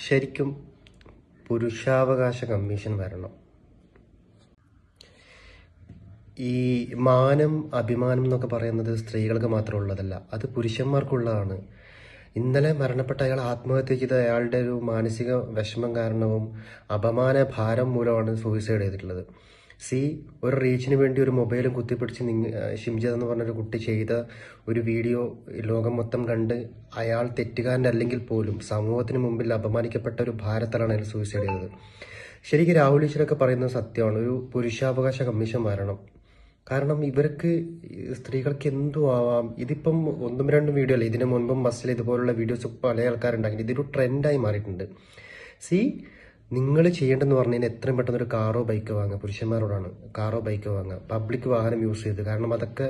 ശരിക്കും പുരുഷാവകാശ കമ്മീഷൻ വരണം. ഈ മാനം അഭിമാനം എന്നൊക്കെ പറയുന്നത് സ്ത്രീകൾക്ക് മാത്രമുള്ളതല്ല, അത് പുരുഷന്മാർക്കുള്ളതാണ്. ഇന്നലെ മരണപ്പെട്ട അയാൾ ആത്മഹത്യ ചെയ്ത അയാളുടെ ഒരു മാനസിക വിഷമം കാരണവും അപമാന ഭാരം മൂലമാണ് സൂയിസൈഡ് ചെയ്തിട്ടുള്ളത്. ഒരു റീച്ചിന് വേണ്ടി ഒരു മൊബൈലും കുത്തിപ്പിടിച്ച് ഷിംജിത എന്ന് പറഞ്ഞൊരു കുട്ടി ചെയ്ത ഒരു വീഡിയോ ലോകം മൊത്തം കണ്ട് അയാൾ തെറ്റുകാരനല്ലെങ്കിൽ പോലും സമൂഹത്തിന് മുമ്പിൽ അപമാനിക്കപ്പെട്ട ഒരു ഭാരത്തിലാണ് അയാൾ സൂയിസൈഡ് ചെയ്തത്. ശരിക്കും രാഹുൽ ഈശ്വരൊക്കെ പറയുന്നത് സത്യമാണ്. ഒരു പുരുഷാവകാശ കമ്മീഷൻ വരണം. കാരണം ഇവർക്ക് സ്ത്രീകൾക്ക് എന്തും ആവാം. ഇതിപ്പം ഒന്നും രണ്ടും വീഡിയോ അല്ല, ഇതിന് മുൻപും ബസ്സിൽ ഇതുപോലുള്ള വീഡിയോസ് പല ആൾക്കാരുണ്ടാക്കി. ഇതൊരു ട്രെൻഡായി മാറിയിട്ടുണ്ട്. നിങ്ങൾ ചെയ്യേണ്ടതെന്ന് പറഞ്ഞു കഴിഞ്ഞാൽ എത്രയും പെട്ടെന്ന് ഒരു കാറോ ബൈക്കോ വാങ്ങുക. പുരുഷന്മാരോടാണ് കാറോ ബൈക്കോ വാങ്ങുക. പബ്ലിക് വാഹനം യൂസ് ചെയ്ത്, കാരണം അതൊക്കെ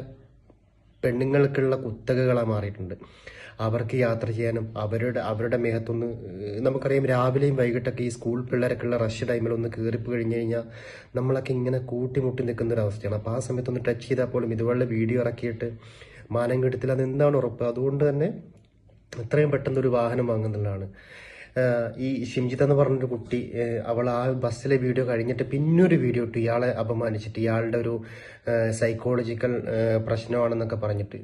പെണ്ണുങ്ങൾക്കുള്ള കുത്തകകളായി മാറിയിട്ടുണ്ട്. അവർക്ക് യാത്ര ചെയ്യാനും അവരുടെ മേഹത്തൊന്ന്, നമുക്കറിയാം രാവിലെയും വൈകിട്ടൊക്കെ ഈ സ്കൂൾ പിള്ളേരൊക്കെ ഉള്ള റഷ് ടൈമിൽ ഒന്ന് കയറിപ്പ് കഴിഞ്ഞ് കഴിഞ്ഞാൽ നമ്മളൊക്കെ ഇങ്ങനെ കൂട്ടിമുട്ടി നിൽക്കുന്ന ഒരു അവസ്ഥയാണ്. അപ്പോൾ ആ സമയത്തൊന്ന് ടച്ച് ചെയ്താൽ പോലും ഇതുപോലെ വീഡിയോ ഇറക്കിയിട്ട് മാനം കെടുത്തില്ല, അതെന്താണ് ഉറപ്പ്? അതുകൊണ്ട് തന്നെ എത്രയും പെട്ടെന്ന് ഒരു വാഹനം വാങ്ങുന്നതാണ്. ഈ ഷിംജിത എന്ന് പറഞ്ഞൊരു കുട്ടി, അവൾ ആ ബസ്സിലെ വീഡിയോ കഴിഞ്ഞിട്ട് പിന്നൊരു വീഡിയോ ഇട്ട് ഇയാളെ അപമാനിച്ചിട്ട്, ഇയാളുടെ ഒരു സൈക്കോളജിക്കൽ പ്രശ്നമാണെന്നൊക്കെ പറഞ്ഞിട്ട്.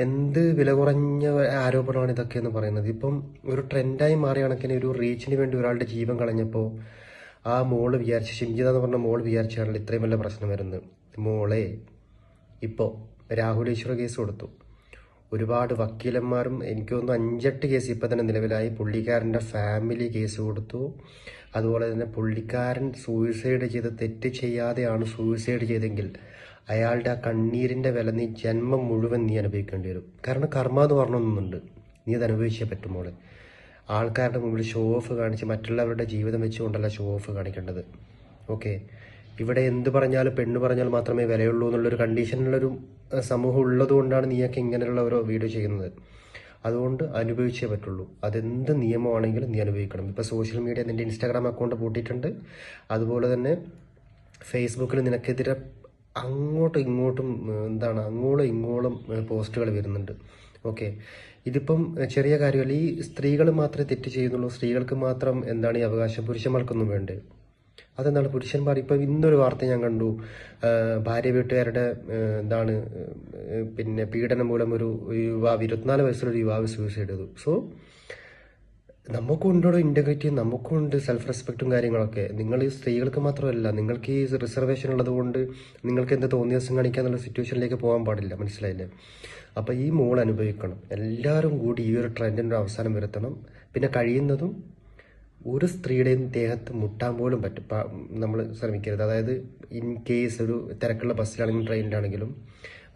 എന്ത് വില കുറഞ്ഞ ആരോപണമാണ് ഇതൊക്കെ എന്ന് പറയുന്നത്. ഇപ്പം ഒരു ട്രെൻഡായി മാറിയ കണക്കിന് ഒരു റീച്ചിന് വേണ്ടി ഒരാളുടെ ജീവൻ കളഞ്ഞപ്പോൾ ആ മോള് വിചാരിച്ച്, ഷിംജിത എന്ന് പറഞ്ഞ മോള് വിചാരിച്ചാണല്ലോ ഇത്രയും വലിയ പ്രശ്നം വരുന്നത്. മോളെ ഇപ്പോൾ രാഹുൽ ഈശ്വർ കേസ് കൊടുത്തു. ഒരുപാട് വക്കീലന്മാരും, എനിക്ക് തോന്നുന്നു 5-8 കേസ് ഇപ്പം തന്നെ നിലവിലായി. പുള്ളിക്കാരൻ്റെ ഫാമിലി കേസ് കൊടുത്തു. അതുപോലെ തന്നെ പുള്ളിക്കാരൻ സൂയിസൈഡ് ചെയ്ത് തെറ്റ് ചെയ്യാതെയാണ് സൂയിസൈഡ് ചെയ്തെങ്കിൽ അയാളുടെ ആ കണ്ണീരിൻ്റെ വില നീ ജന്മം മുഴുവൻ നീ അനുഭവിക്കേണ്ടി വരും. കാരണം കർമ്മ എന്ന് പറഞ്ഞൊന്നുണ്ട്, നീ അത് അനുഭവിച്ചേ പറ്റുമോളെ. ആൾക്കാരുടെ മുമ്പിൽ ഷോ ഓഫ് കാണിച്ച് മറ്റുള്ളവരുടെ ജീവിതം വെച്ചുകൊണ്ടല്ല ഷോ ഓഫ് കാണിക്കേണ്ടത്. ഓക്കെ, ഇവിടെ എന്ത് പറഞ്ഞാലും പെണ്ണ് പറഞ്ഞാൽ മാത്രമേ വിലയുള്ളൂ എന്നുള്ളൊരു കണ്ടീഷനിലുള്ളൊരു സമൂഹം ഉള്ളതുകൊണ്ടാണ് നീയൊക്കെ ഇങ്ങനെയുള്ള ഓരോ വീഡിയോ ചെയ്യുന്നത്. അതുകൊണ്ട് അനുഭവിച്ചേ പറ്റുള്ളൂ. അതെന്ത് നിയമമാണെങ്കിലും നീ അനുഭവിക്കണം. ഇപ്പോൾ സോഷ്യൽ മീഡിയ നിൻ്റെ ഇൻസ്റ്റാഗ്രാം അക്കൗണ്ട് പൂട്ടിയിട്ടുണ്ട്. അതുപോലെ തന്നെ ഫേസ്ബുക്കിൽ നിനക്കെതിരെ അങ്ങോട്ടും ഇങ്ങോട്ടും അങ്ങോളം ഇങ്ങോളം പോസ്റ്റുകൾ വരുന്നുണ്ട്. ഓക്കെ, ഇതിപ്പം ചെറിയ കാര്യമല്ല. ഈ സ്ത്രീകൾ മാത്രമേ തെറ്റ് ചെയ്യുന്നുള്ളൂ, സ്ത്രീകൾക്ക് മാത്രം ഈ അവകാശം, പുരുഷന്മാർക്കൊന്നും വേണ്ടേ? അതെന്താണ് പുരുഷന്മാർ? ഇപ്പം ഇന്നൊരു വാർത്ത ഞാൻ കണ്ടു, ഭാര്യ വീട്ടുകാരുടെ പിന്നെ പീഡനം മൂലം ഒരു യുവാവ്, 24 വയസ്സുള്ള യുവാവ് സൂയിസൈഡ് ചെയ്തു. നമുക്കും ഉണ്ടോ ഇൻറ്റഗ്രിറ്റിയും, നമുക്കും ഉണ്ട് സെൽഫ് റെസ്പെക്റ്റും കാര്യങ്ങളൊക്കെ. നിങ്ങൾ ഈ സ്ത്രീകൾക്ക് മാത്രമല്ല, നിങ്ങൾക്ക് ഈ റിസർവേഷൻ ഉള്ളത് കൊണ്ട് നിങ്ങൾക്ക് എന്ത് തോന്നിയ ദിവസം കാണിക്കാന്നുള്ള സിറ്റുവേഷനിലേക്ക് പോകാൻ പാടില്ല, മനസ്സിലായില്ലേ? അപ്പോൾ ഈ മോൾ അനുഭവിക്കണം. എല്ലാവരും കൂടി ഈ ഒരു ട്രെൻഡിൻ്റെ അവസാനം വരുത്തണം. പിന്നെ കഴിയുന്നതും ഒരു സ്ത്രീയുടെയും ദേഹത്ത് മുട്ടാൻ പോലും നമ്മൾ ശ്രമിക്കരുത്. അതായത് ഇൻ കേസ് ഒരു തിരക്കുള്ള ബസ്സിലാണെങ്കിലും ട്രെയിനിലാണെങ്കിലും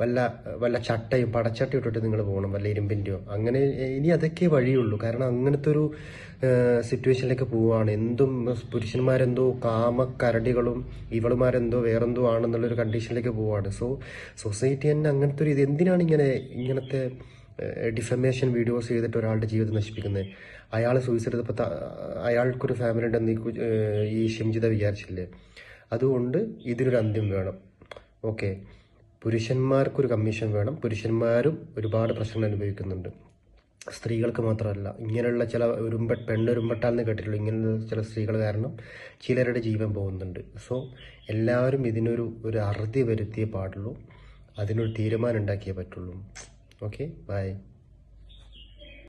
വല്ല ചട്ടയും പടച്ചട്ടയും ഇട്ടിട്ട് നിങ്ങൾ പോകണം, വല്ല ഇരുമ്പിൻ്റെയോ. അങ്ങനെ ഇനി അതൊക്കെ വഴിയുള്ളൂ. കാരണം അങ്ങനത്തെ ഒരു സിറ്റുവേഷനിലേക്ക് പോവുകയാണ്. എന്തും പുരുഷന്മാരെന്തോ കാമക്കരടികളും ഇവളുമാരെന്തോ വേറെന്തോ ആണെന്നുള്ളൊരു കണ്ടീഷനിലേക്ക് പോവുകയാണ്. സൊസൈറ്റി തന്നെ അങ്ങനത്തെ ഒരു എന്തിനാണ് ഇങ്ങനത്തെ ഡിഫമേഷൻ വീഡിയോസ് ചെയ്തിട്ട് ഒരാളുടെ ജീവിതം നശിപ്പിക്കുന്നത്? അയാൾ സൂയിസൈഡ് ചെയ്തപ്പോൾ അയാൾക്കൊരു ഫാമിലി ഉണ്ടെന്ന് ഈ ഷിംജിത വിചാരിച്ചില്ലേ? അതുകൊണ്ട് ഇതിനൊരു അന്ത്യം വേണം. ഓക്കെ, പുരുഷന്മാർക്കൊരു കമ്മീഷൻ വേണം. പുരുഷന്മാരും ഒരുപാട് പ്രശ്നങ്ങൾ അനുഭവിക്കുന്നുണ്ട്, സ്ത്രീകൾക്ക് മാത്രമല്ല. ഇങ്ങനെയുള്ള ചില പെണ്ണൊരുമ്പട്ടാലെന്ന് കേട്ടിട്ടുള്ളൂ. ഇങ്ങനെയുള്ള ചില സ്ത്രീകൾ കാരണം ചിലരുടെ ജീവൻ പോകുന്നുണ്ട്. എല്ലാവരും ഇതിനൊരു അറുതി വരുത്തിയേ പാടുള്ളൂ, അതിനൊരു തീരുമാനം ഉണ്ടാക്കിയേ പറ്റുള്ളൂ. Okay, by.